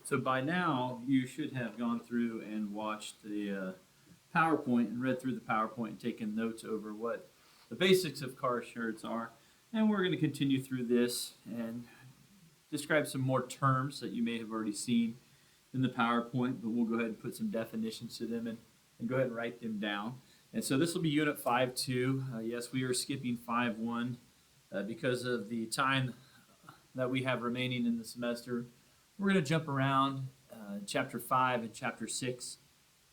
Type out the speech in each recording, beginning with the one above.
So by now, you should have gone through and watched the PowerPoint and read through the PowerPoint and taken notes over what the basics of car insurance are. And we're going to continue through this and describe some more terms that you may have already seen in the PowerPoint, but we'll go ahead and put some definitions to them and go ahead and write them down. And so this will be Unit 5.2. Yes, we are skipping 5.1 because of the time that we have remaining in the semester. We're going to jump around Chapter 5 and Chapter 6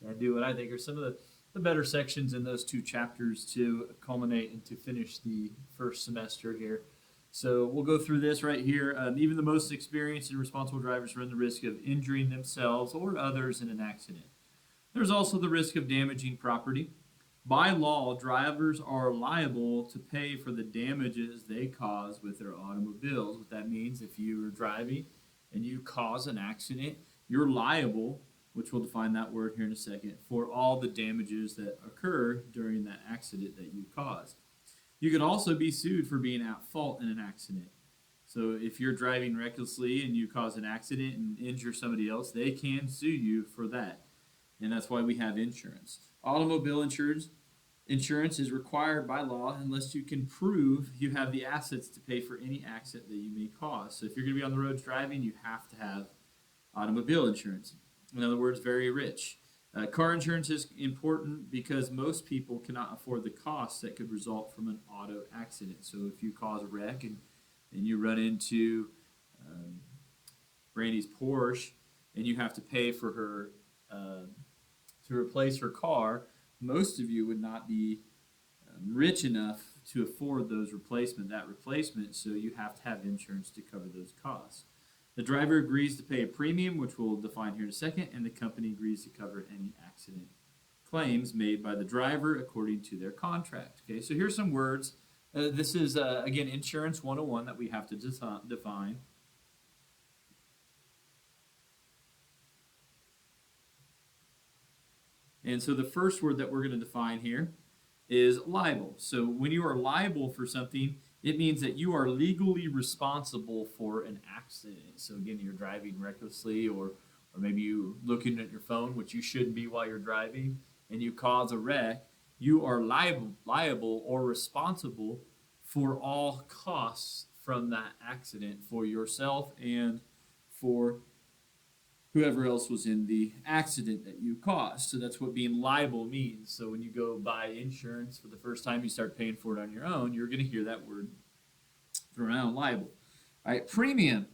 and do what I think are some of the better sections in those two chapters to culminate and to finish the first semester here. So we'll go through this right here. Even the most experienced and responsible drivers run the risk of injuring themselves or others in an accident. There's also the risk of damaging property. By law, drivers are liable to pay for the damages they cause with their automobiles. What that means, if you are driving and you cause an accident, you're liable, which we'll define that word here in a second, for all the damages that occur during that accident that you caused. You can also be sued for being at fault in an accident. So if you're driving recklessly and you cause an accident and injure somebody else, they can sue you for that. And that's why we have insurance. Automobile insurance is required by law unless you can prove you have the assets to pay for any accident that you may cause. So if you're going to be on the roads driving, you have to have automobile insurance. In other words, very rich. Car insurance is important because most people cannot afford the costs that could result from an auto accident. So if you cause a wreck and you run into Brandy's Porsche and you have to pay for her to replace her car, most of you would not be rich enough to afford that replacement, so you have to have insurance to cover those costs. The driver agrees to pay a premium, which we'll define here in a second, and the company agrees to cover any accident claims made by the driver according to their contract. Okay, so here's some words. This is, again, Insurance 101 that we have to define. And so the first word that we're going to define here is liable. So when you are liable for something, it means that you are legally responsible for an accident. So again, you're driving recklessly or maybe you're looking at your phone, which you shouldn't be while you're driving, and you cause a wreck, you are liable or responsible for all costs from that accident for yourself and for whoever else was in the accident that you caused. So that's what being liable means. So when you go buy insurance for the first time, you start paying for it on your own, you're going to hear that word thrown out, liable. All right, premium.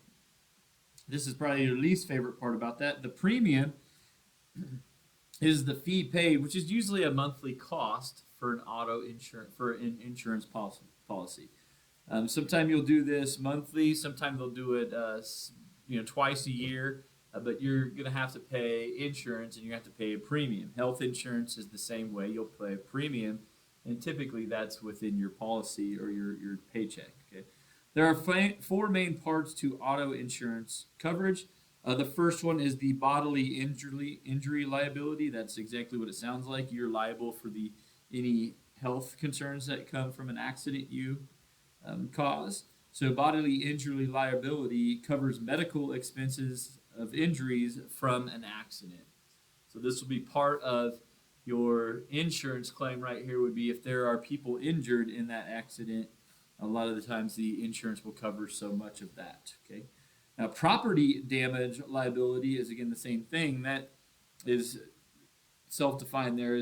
This is probably your least favorite part about that. The premium is the fee paid, which is usually a monthly cost for an insurance policy. Sometimes you'll do this monthly. Sometimes they'll do it twice a year. But you're going to have to pay insurance and you have to pay a premium. Health insurance is the same way. You'll pay a premium, and typically that's within your policy or your paycheck. Okay? There are four main parts to auto insurance coverage. The first one is the bodily injury liability. That's exactly what it sounds like. You're liable for any health concerns that come from an accident you cause. So bodily injury liability covers medical expenses of injuries from an accident. So this will be part of your insurance claim right here would be if there are people injured in that accident, a lot of the times the insurance will cover so much of that. Okay. Now property damage liability is again the same thing. That is self-defined there.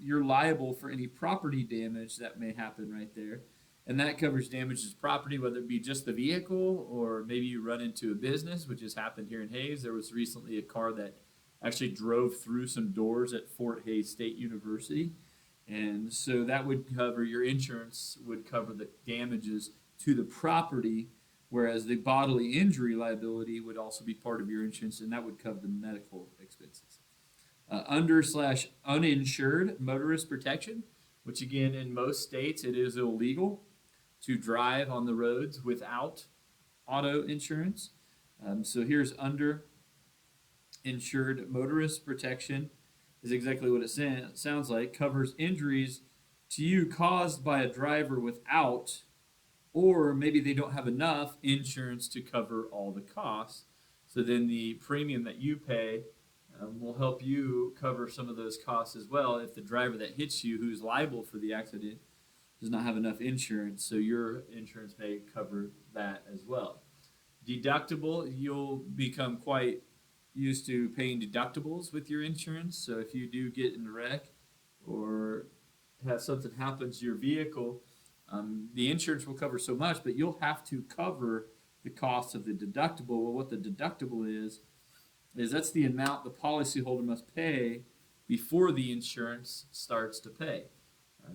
You're liable for any property damage that may happen right there. And that covers damage to property, whether it be just the vehicle or maybe you run into a business, which has happened here in Hayes. There was recently a car that actually drove through some doors at Fort Hays State University. And so that would cover, your insurance would cover the damages to the property, whereas the bodily injury liability would also be part of your insurance, and that would cover the medical expenses. Under/uninsured motorist protection, which again, in most states, it is illegal to drive on the roads without auto insurance. So here's underinsured motorist protection is exactly what it sounds like. Covers injuries to you caused by a driver without, or maybe they don't have enough insurance to cover all the costs. So then the premium that you pay will help you cover some of those costs as well if the driver that hits you, who's liable for the accident, does not have enough insurance. So your insurance may cover that as well. Deductible, you'll become quite used to paying deductibles with your insurance. So if you do get in a wreck or have something happen to your vehicle, the insurance will cover so much, but you'll have to cover the cost of the deductible. Well, what the deductible is that's the amount the policyholder must pay before the insurance starts to pay.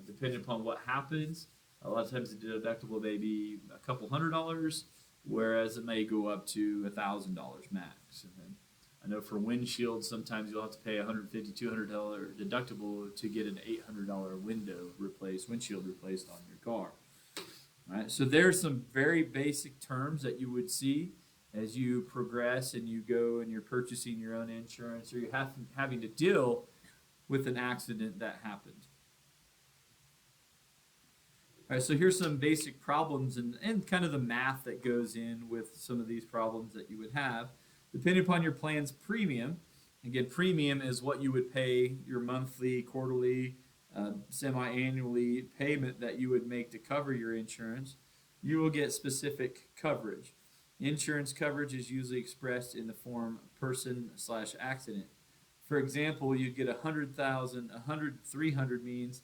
Depending upon what happens, a lot of times the deductible may be a couple $100, whereas it may go up to $1,000 max. And then I know for windshields, sometimes you'll have to pay $150, $200 deductible to get an $800 windshield replaced on your car. All right, so there's some very basic terms that you would see as you progress and you go and you're purchasing your own insurance or you're having to deal with an accident that happened. All right, so here's some basic problems and kind of the math that goes in with some of these problems that you would have. Depending upon your plan's premium, again, premium is what you would pay your monthly, quarterly, semi-annually payment that you would make to cover your insurance. You will get specific coverage. Insurance coverage is usually expressed in the form person/accident. For example, you'd get 100,000, 300 means,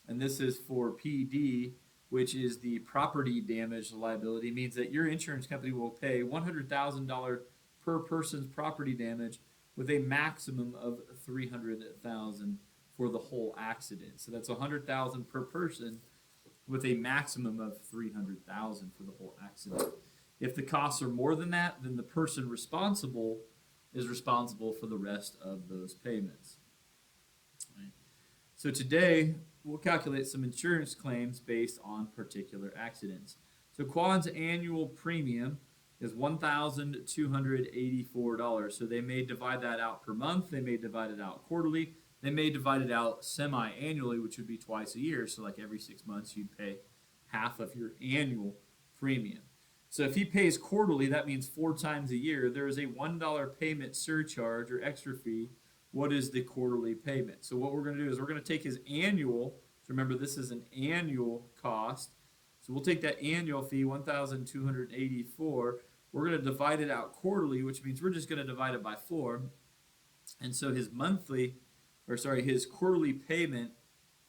and this is for PD, which is the property damage liability, means that your insurance company will pay $100,000 per person's property damage with a maximum of $300,000 for the whole accident. So that's $100,000 per person with a maximum of $300,000 for the whole accident. If the costs are more than that, then the person responsible is responsible for the rest of those payments. Right. So today, we'll calculate some insurance claims based on particular accidents. So Quad's annual premium is $1,284. So they may divide that out per month. They may divide it out quarterly. They may divide it out semi-annually, which would be twice a year. So like every 6 months, you'd pay half of your annual premium. So if he pays quarterly, that means 4 times a year. There is a $1 payment surcharge or extra fee. What is the quarterly payment? So what we're going to do is we're going to take his annual. So remember, this is an annual cost. So we'll take that annual fee, $1,284. We're going to divide it out quarterly, which means we're just going to divide it by 4. And so his his quarterly payment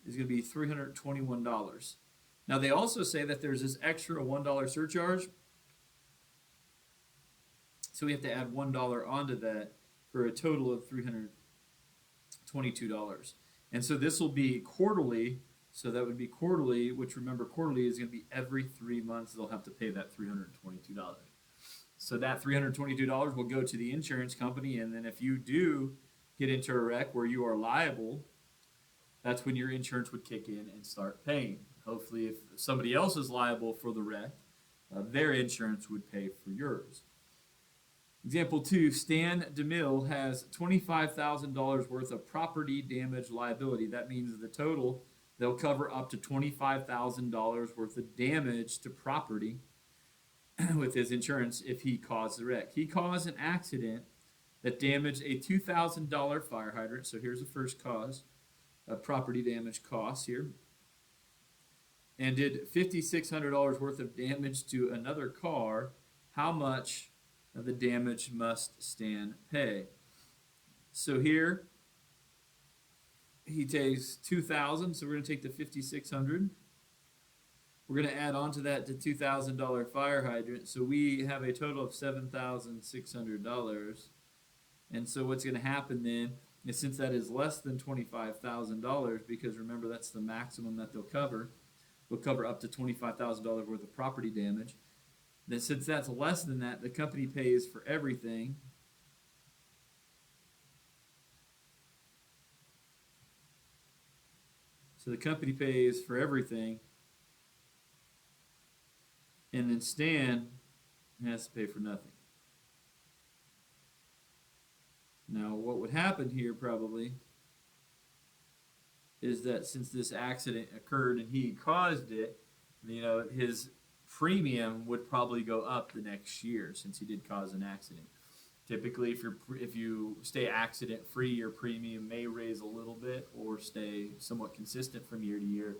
is going to be $321. Now they also say that there's this extra $1 surcharge. So we have to add $1 onto that for a total of $322. And so this will be quarterly. So that would be quarterly, which remember quarterly is going to be every 3 months they'll have to pay that $322. So that $322 will go to the insurance company, and then if you do get into a wreck where you are liable, that's when your insurance would kick in and start paying. Hopefully, if somebody else is liable for the wreck, their insurance would pay for yours. Example 2, Stan DeMille has $25,000 worth of property damage liability. That means the total, they'll cover up to $25,000 worth of damage to property with his insurance if he caused the wreck. He caused an accident that damaged a $2,000 fire hydrant. So here's the first cause of property damage costs here. And did $5,600 worth of damage to another car. How much of the damage must Stan pay? So here he takes $2,000, so we're going to take the $5,600. We're going to add on to that the $2,000 fire hydrant, so we have a total of $7,600. And so what's going to happen then is, since that is less than $25,000, because remember that's the maximum that they'll cover up to $25,000 worth of property damage. Then since that's less than that, the company pays for everything. So the company pays for everything, and then Stan has to pay for nothing. Now, what would happen here probably is that since this accident occurred and he caused it, his premium would probably go up the next year since he did cause an accident. Typically, if you stay accident free, your premium may raise a little bit or stay somewhat consistent from year to year.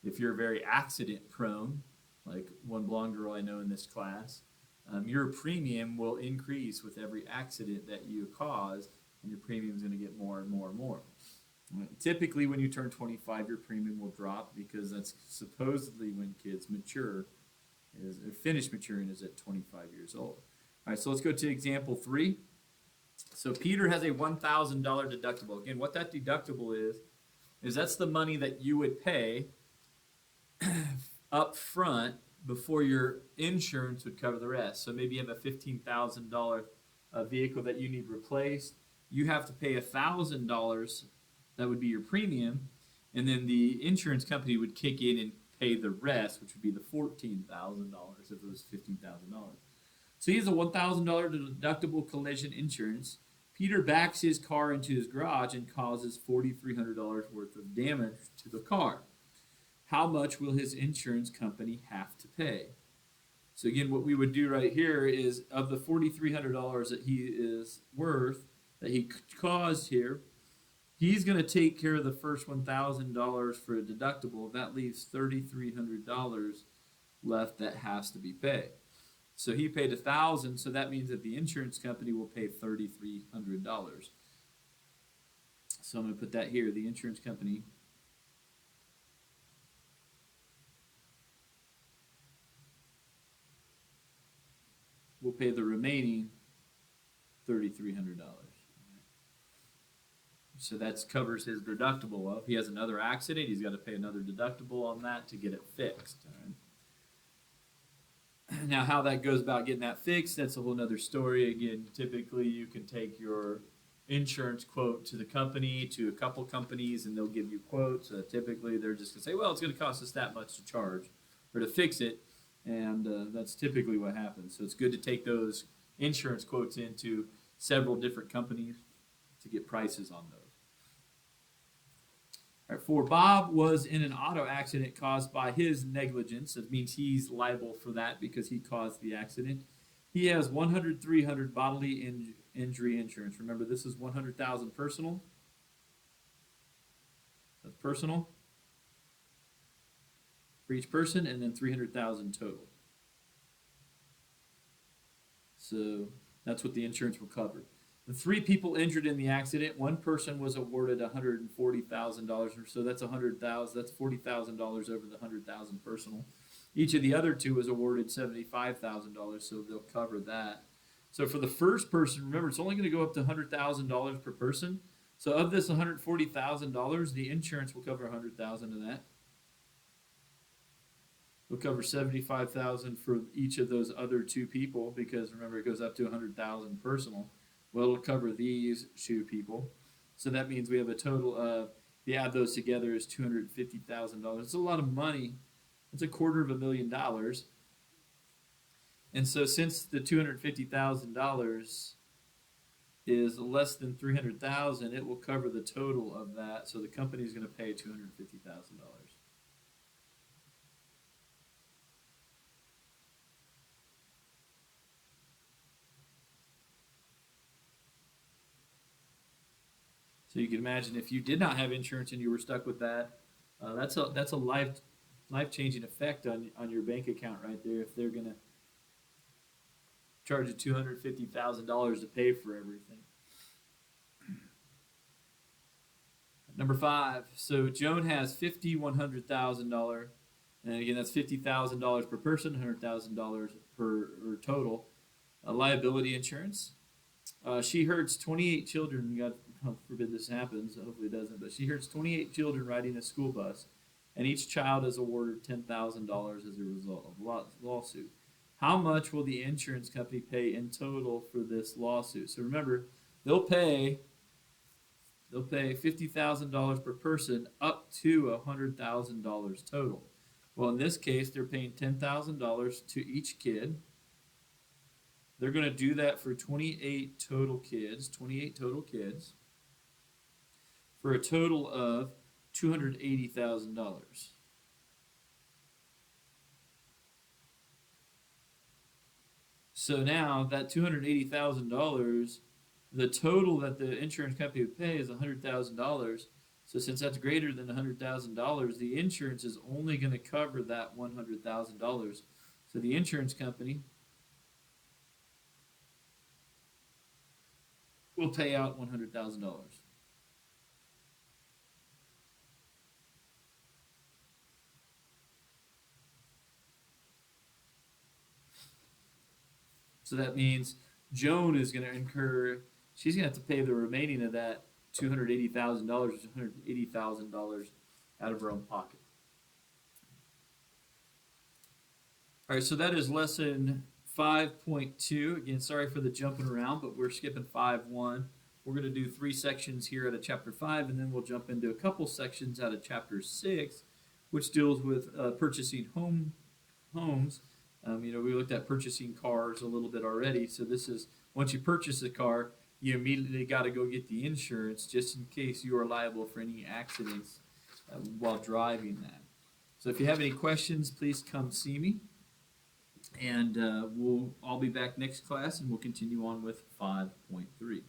If you're very accident prone, like one blonde girl I know in this class, your premium will increase with every accident that you cause, and your premium is going to get more and more and more. Typically, when you turn 25, your premium will drop because that's supposedly when kids mature, is or finish maturing is at 25 years old. All right, so let's go to example 3. So Peter has a $1,000 deductible. Again, what that deductible is that's the money that you would pay up front before your insurance would cover the rest. So maybe you have a $15,000 vehicle that you need replaced. You have to pay $1,000. That would be your premium, and then the insurance company would kick in and pay the rest, which would be the $14,000 if it was $15,000. So he has a $1,000 deductible collision insurance. Peter backs his car into his garage and causes $4,300 worth of damage to the car. How much will his insurance company have to pay? So again, what we would do right here is of the $4,300 that he is worth, that he caused here, he's going to take care of the first $1,000 for a deductible. That leaves $3,300 left that has to be paid. So he paid $1,000, so that means that the insurance company will pay $3,300. So I'm going to put that here. The insurance company will pay the remaining $3,300. So that covers his deductible. Well, if he has another accident, he's got to pay another deductible on that to get it fixed. All right? Now, how that goes about getting that fixed, that's a whole other story. Again, typically you can take your insurance quote to the company, to a couple companies, and they'll give you quotes. Typically, they're just going to say, well, it's going to cost us that much to charge or to fix it, and that's typically what happens. So it's good to take those insurance quotes into several different companies to get prices on those. All right, 4, Bob was in an auto accident caused by his negligence. That means he's liable for that because he caused the accident. He has $100,300 bodily injury insurance. Remember, this is $100,000 personal. That's personal for each person, and then $300,000 total. So that's what the insurance will cover. The 3 people injured in the accident, one person was awarded $140,000, so that's $100,000. That's $40,000 over the $100,000 personal. Each of the other 2 was awarded $75,000, so they'll cover that. So for the first person, remember, it's only going to go up to $100,000 per person. So of this $140,000, the insurance will cover $100,000 of that. We'll cover $75,000 for each of those other 2 people because remember it goes up to $100,000 personal. Well, it'll cover these 2 people. So that means we have a total of, if you add those together, is $250,000. It's a lot of money. It's $250,000. And so since the $250,000 is less than $300,000, it will cover the total of that. So the company is going to pay $250,000. So you can imagine if you did not have insurance and you were stuck with that, that's a life-changing effect on your bank account right there. If they're gonna charge you $250,000 to pay for everything. Number 5. So Joan has $100,000, and again that's $50,000 per person, $100,000 per total liability insurance. She hurts 28 children. God forbid this happens. Hopefully it doesn't. But she hurts 28 children riding a school bus, and each child is awarded $10,000 as a result of lawsuit. How much will the insurance company pay in total for this lawsuit? So remember, they'll pay $50,000 per person up to $100,000 total. Well, in this case, they're paying $10,000 to each kid. They're going to do that for 28 total kids, for a total of $280,000. So now that $280,000, the total that the insurance company would pay is $100,000. So since that's greater than $100,000, the insurance is only going to cover that $100,000. So the insurance company will pay out $100,000. So that means Joan is going to incur, she's going to have to pay the remaining of that $280,000, $180,000 out of her own pocket. All right, so that is lesson 5.2. Again, sorry for the jumping around, but we're skipping 5.1. We're going to do 3 sections here out of chapter 5, and then we'll jump into a couple sections out of chapter 6, which deals with purchasing homes. We looked at purchasing cars a little bit already. So this is, once you purchase a car, you immediately got to go get the insurance just in case you are liable for any accidents while driving that. So if you have any questions, please come see me. And I'll be back next class, and we'll continue on with 5.3.